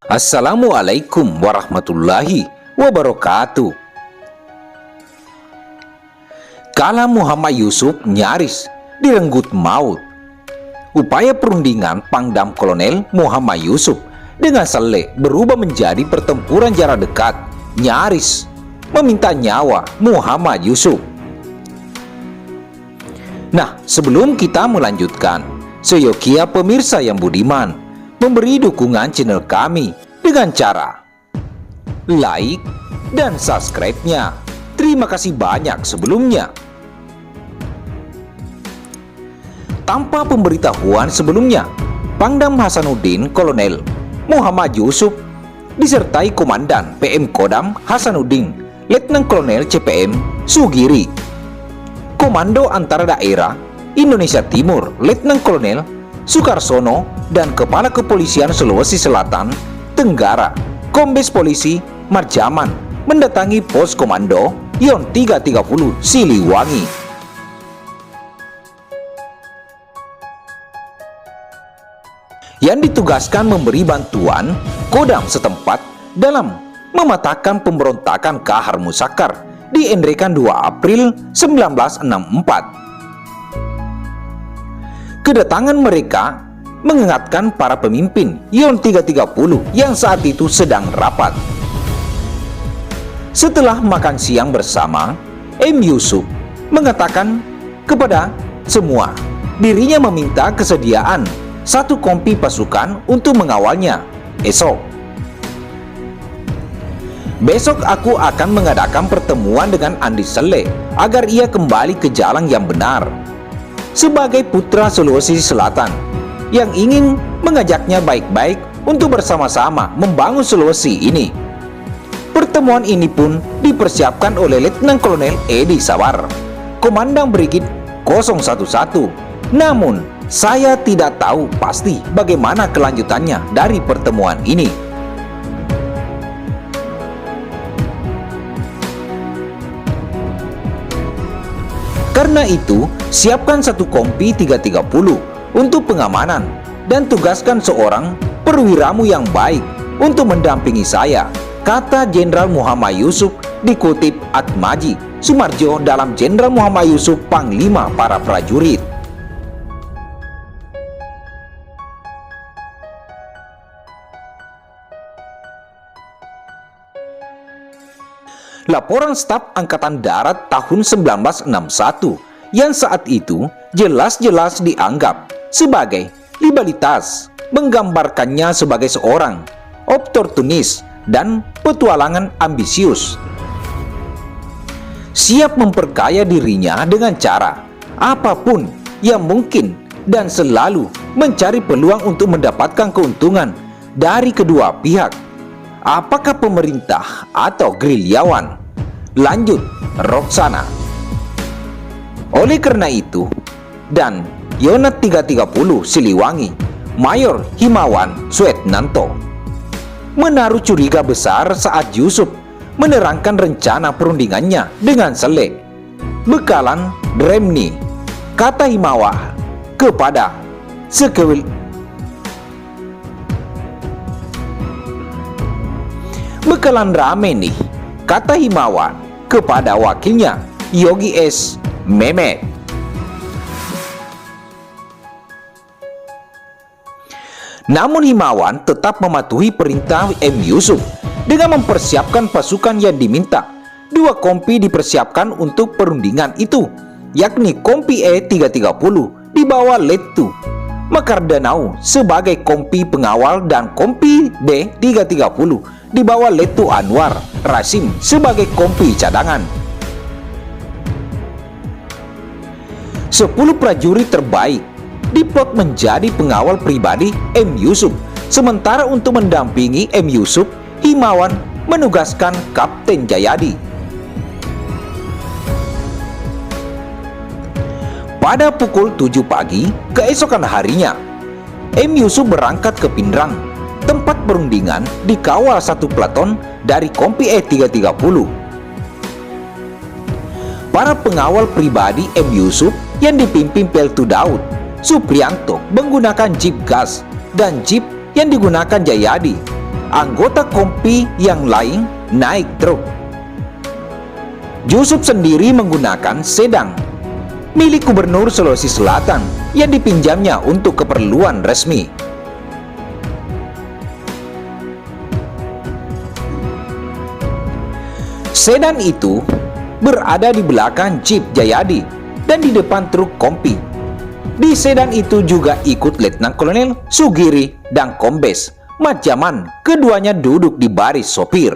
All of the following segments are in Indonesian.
Assalamualaikum warahmatullahi wabarakatuh. Kala Muhammad Yusuf nyaris direnggut maut, upaya perundingan Pangdam Kolonel Muhammad Yusuf dengan Saleh berubah menjadi pertempuran jarak dekat, nyaris meminta nyawa Muhammad Yusuf. Nah, sebelum kita melanjutkan, seyogia pemirsa yang budiman memberi dukungan channel kami dengan cara like dan subscribe-nya. Terima kasih banyak sebelumnya. Tanpa pemberitahuan sebelumnya, Pangdam Hasanuddin Kolonel Muhammad Yusuf disertai Komandan PM Kodam Hasanuddin Letnan Kolonel CPM Sugiri, Komando Antara Daerah Indonesia Timur Letnan Kolonel Sukarsono, dan Kepala Kepolisian Sulawesi Selatan Tenggara Kombes Polisi Marjaman mendatangi pos komando Yon 330 Siliwangi. Yang ditugaskan memberi bantuan Kodam setempat dalam mematahkan pemberontakan Kahar Musakar di Endrekan 2 April 1964. Kedatangan mereka mengingatkan para pemimpin Yon 330 yang saat itu sedang rapat. Setelah makan siang bersama, M. Yusuf mengatakan kepada semua dirinya meminta kesediaan satu kompi pasukan untuk mengawalnya besok aku akan mengadakan pertemuan dengan Andi Saleh agar ia kembali ke jalan yang benar. Sebagai putra Sulawesi Selatan yang ingin mengajaknya baik-baik untuk bersama-sama membangun Sulawesi ini. Pertemuan ini pun dipersiapkan oleh Letnan Kolonel Edi Sawar, Komandan Brigit 011. Namun, saya tidak tahu pasti bagaimana kelanjutannya dari pertemuan ini. Karena itu, siapkan satu kompi 330 untuk pengamanan dan tugaskan seorang perwiramu yang baik untuk mendampingi saya, kata Jenderal Muhammad Yusuf dikutip Atmaji Sumarjo dalam Jenderal Muhammad Yusuf Panglima para prajurit. Laporan Staf Angkatan Darat tahun 1961 yang saat itu jelas-jelas dianggap sebagai rivalitas, menggambarkannya sebagai seorang oportunis dan petualangan ambisius, siap memperkaya dirinya dengan cara apapun yang mungkin dan selalu mencari peluang untuk mendapatkan keuntungan dari kedua pihak, apakah pemerintah atau gerilyawan. Lanjut Roksana. Oleh karena itu, dan Yonat 330 Siliwangi, Mayor Himawan Swetnanto menaruh curiga besar saat Yusuf menerangkan rencana perundingannya dengan Saleh. Bekalan Dremni, kata Himawan kepada Sekewil. Bekalan rame nih, kata Himawan kepada wakilnya Yogi S. Mehmet. Namun Himawan tetap mematuhi perintah M. Yusuf dengan mempersiapkan pasukan yang diminta. Dua kompi dipersiapkan untuk perundingan itu, yakni kompi E330 di bawah Letu Makardanau sebagai kompi pengawal dan kompi D330 di bawah Letu Anwar Rasim sebagai kompi cadangan. 10 prajurit terbaik diplot menjadi pengawal pribadi M. Yusuf. Sementara untuk mendampingi M. Yusuf, Himawan menugaskan Kapten Jayadi. Pada pukul 7 pagi keesokan harinya, M. Yusuf berangkat ke Pindrang. Tempat perundingan dikawal satu peleton dari kompi E330. Para pengawal pribadi M. Yusuf yang dipimpin Peltu Daud Supriyanto menggunakan jeep gas dan jeep yang digunakan Jayadi anggota kompi yang lain naik truk. Yusuf sendiri menggunakan sedan milik Gubernur Sulawesi Selatan yang dipinjamnya untuk keperluan resmi. Sedan itu berada di belakang Jeep Jayadi dan di depan truk kompi. Di sedan itu juga ikut Letnan Kolonel Sugiri dan Kombes Mat Jaman, keduanya duduk di baris sopir.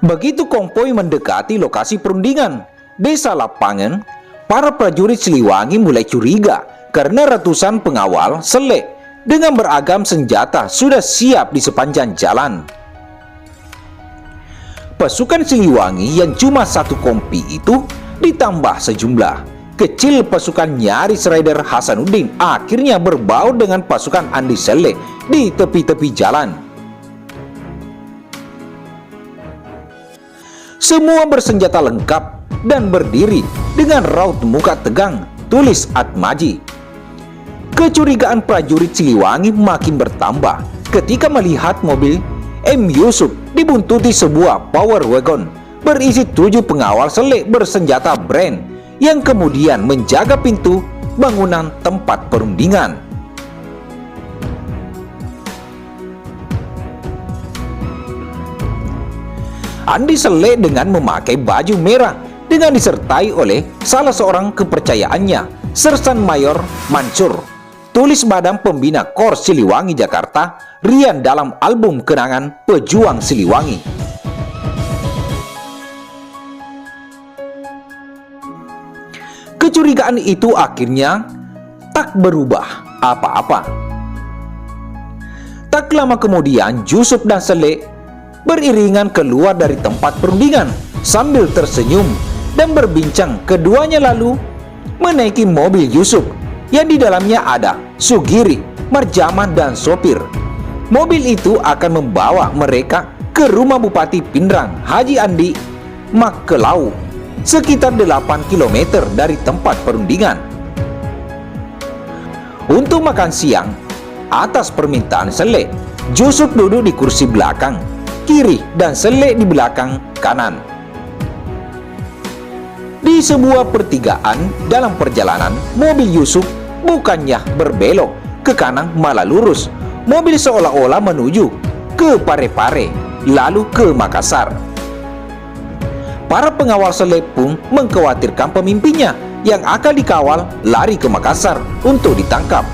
Begitu konvoi mendekati lokasi perundingan Desa Lapangan, para prajurit Siliwangi mulai curiga karena ratusan pengawal Sele dengan beragam senjata sudah siap di sepanjang jalan. Pasukan Siliwangi yang cuma satu kompi itu ditambah sejumlah kecil pasukan nyaris Raider Hasanuddin akhirnya berbaur dengan pasukan Andi Sele di tepi-tepi jalan. Semua bersenjata lengkap dan berdiri dengan raut muka tegang, tulis Atmaji. Kecurigaan prajurit Siliwangi makin bertambah ketika melihat mobil M. Yusuf dibuntuti sebuah power wagon berisi 7 pengawal Sele bersenjata brand yang kemudian menjaga pintu bangunan tempat perundingan. Andi Sele dengan memakai baju merah dengan disertai oleh salah seorang kepercayaannya, Sersan Mayor Mansur, tulis Badan Pembina Korps Siliwangi Jakarta, Rian dalam album kenangan Pejuang Siliwangi. Kecurigaan itu akhirnya tak berubah apa-apa. Tak lama kemudian Yusuf dan Sele beriringan keluar dari tempat perundingan sambil tersenyum dan berbincang. Keduanya lalu menaiki mobil Yusuf yang di dalamnya ada Sugiri, Marjaman dan sopir. Mobil itu akan membawa mereka ke rumah Bupati Pindrang Haji Andi Makkelau, sekitar 8 km dari tempat perundingan. Untuk makan siang, atas permintaan Sele, Yusuf duduk di kursi belakang kiri dan Sele di belakang kanan. Di sebuah pertigaan dalam perjalanan, mobil Yusuf bukannya berbelok ke kanan malah lurus. Mobil seolah-olah menuju ke Parepare lalu ke Makassar. Para pengawal Sele pun mengkhawatirkan pemimpinnya yang akan dikawal lari ke Makassar untuk ditangkap.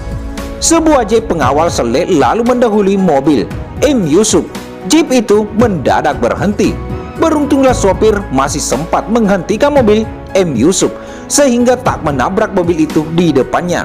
Sebuah jeep pengawal Sele lalu mendahului mobil M. Yusuf. Jeep itu mendadak berhenti. Beruntunglah sopir masih sempat menghentikan mobil M. Yusuf sehingga tak menabrak mobil itu di depannya.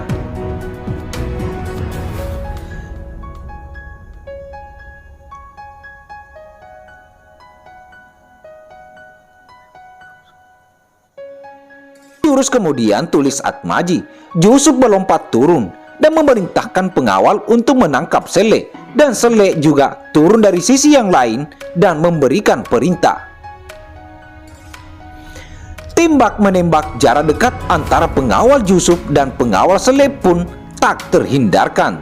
Jurus kemudian, tulis Atmaji, Yusuf melompat turun dan memerintahkan pengawal untuk menangkap Sele, dan Sele juga turun dari sisi yang lain dan memberikan perintah. Tembak-menembak jarak dekat antara pengawal Yusuf dan pengawal Sele pun tak terhindarkan.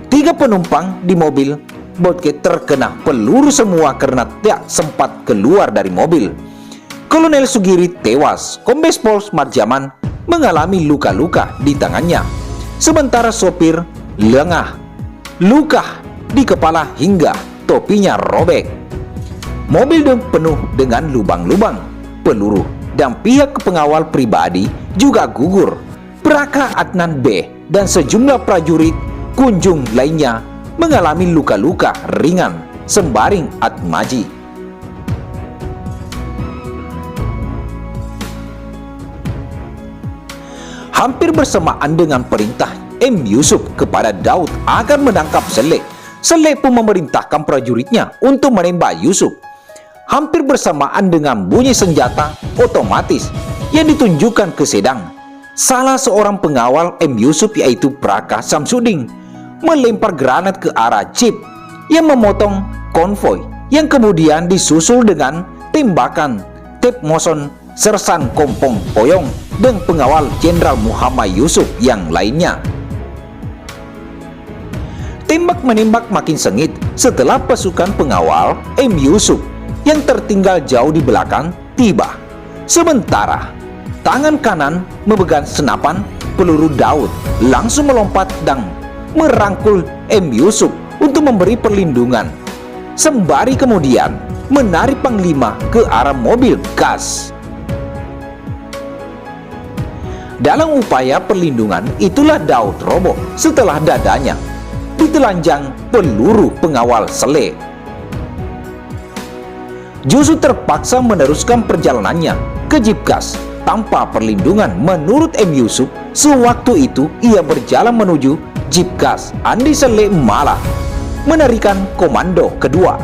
3 penumpang di mobil Bobcat terkena peluru semua karena tak sempat keluar dari mobil. Kolonel Sugiri tewas, Kombes Pol Marjaman mengalami luka-luka di tangannya, sementara sopir lengah, luka di kepala hingga topinya robek. Mobil penuh dengan lubang-lubang peluru dan pihak pengawal pribadi juga gugur. Praka Adnan B dan sejumlah prajurit kunjung lainnya mengalami luka-luka ringan, sembaring Atmaji. Hampir bersamaan dengan perintah M. Yusuf kepada Daud agar menangkap Sele, Sele pun memerintahkan prajuritnya untuk menembak Yusuf. Hampir bersamaan dengan bunyi senjata otomatis yang ditunjukkan ke Sedang, salah seorang pengawal M. Yusuf yaitu Praka Samsudin melempar granat ke arah jeep yang memotong konvoi, yang kemudian disusul dengan tembakan Tep Moson Sersan Kompong Poyong dan pengawal Jenderal Muhammad Yusuf yang lainnya. Tembak-menembak makin sengit setelah pasukan pengawal M. Yusuf yang tertinggal jauh di belakang tiba. Sementara tangan kanan memegang senapan peluru Daud langsung melompat dan merangkul M. Yusuf untuk memberi perlindungan, sembari kemudian menarik Panglima ke arah mobil gas. Dalam upaya perlindungan itulah Daud roboh setelah dadanya ditelanjang peluru pengawal Saleh. Yusuf terpaksa meneruskan perjalanannya ke jeep gas tanpa perlindungan. Menurut M. Yusuf, sewaktu itu ia berjalan menuju jeep gas. Andi Saleh malah menarikan komando kedua.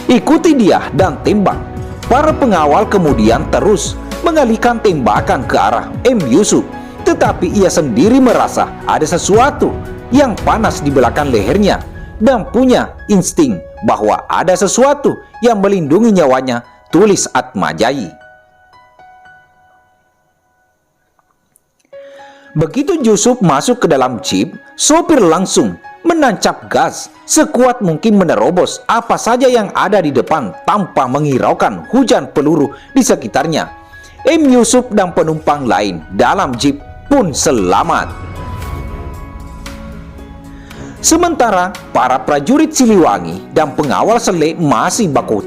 Ikuti dia dan tembak. Para pengawal kemudian terus mengalihkan tembakan ke arah M. Yusuf, tetapi ia sendiri merasa ada sesuatu yang panas di belakang lehernya dan punya insting bahwa ada sesuatu yang melindungi nyawanya, tulis Atmajai. Begitu Yusuf masuk ke dalam jeep, sopir langsung menancap gas sekuat mungkin menerobos apa saja yang ada di depan tanpa menghiraukan hujan peluru di sekitarnya. M. Yusuf dan penumpang lain dalam jeep pun selamat. Sementara para prajurit Siliwangi dan pengawal Saleh masih baku.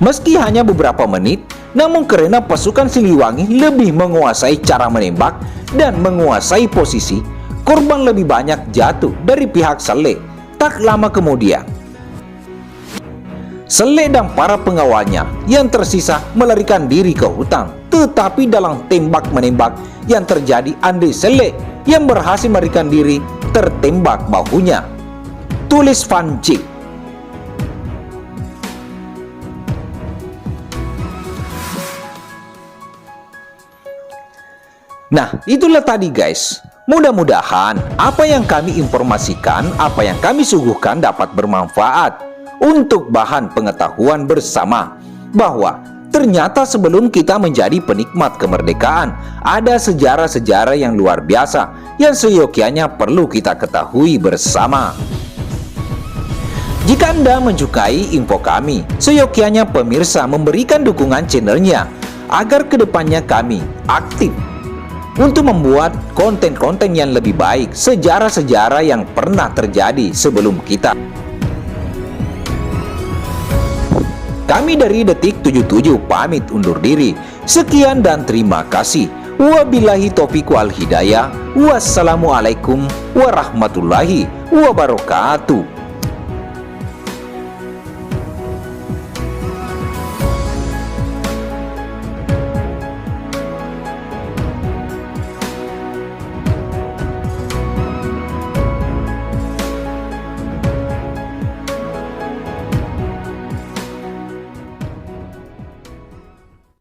Meski hanya beberapa menit, namun karena pasukan Siliwangi lebih menguasai cara menembak dan menguasai posisi, korban lebih banyak jatuh dari pihak Saleh. Tak lama kemudian, Saleh dan para pengawalnya yang tersisa melarikan diri ke hutan. Tetapi dalam tembak-menembak yang terjadi, Andi Saleh yang berhasil melarikan diri tertembak bahunya, tulis Van Cik. Nah, itulah tadi guys. Mudah-mudahan apa yang kami informasikan, apa yang kami suguhkan dapat bermanfaat untuk bahan pengetahuan bersama bahwa ternyata sebelum kita menjadi penikmat kemerdekaan, ada sejarah-sejarah yang luar biasa yang seyogyanya perlu kita ketahui bersama. Jika Anda menyukai info kami, seyogyanya pemirsa memberikan dukungan channelnya agar kedepannya kami aktif untuk membuat konten-konten yang lebih baik, sejarah-sejarah yang pernah terjadi sebelum kita. Kami dari Detik 77 pamit undur diri. Sekian dan terima kasih. Wabillahi taufiq wal hidayah. Wassalamualaikum warahmatullahi wabarakatuh.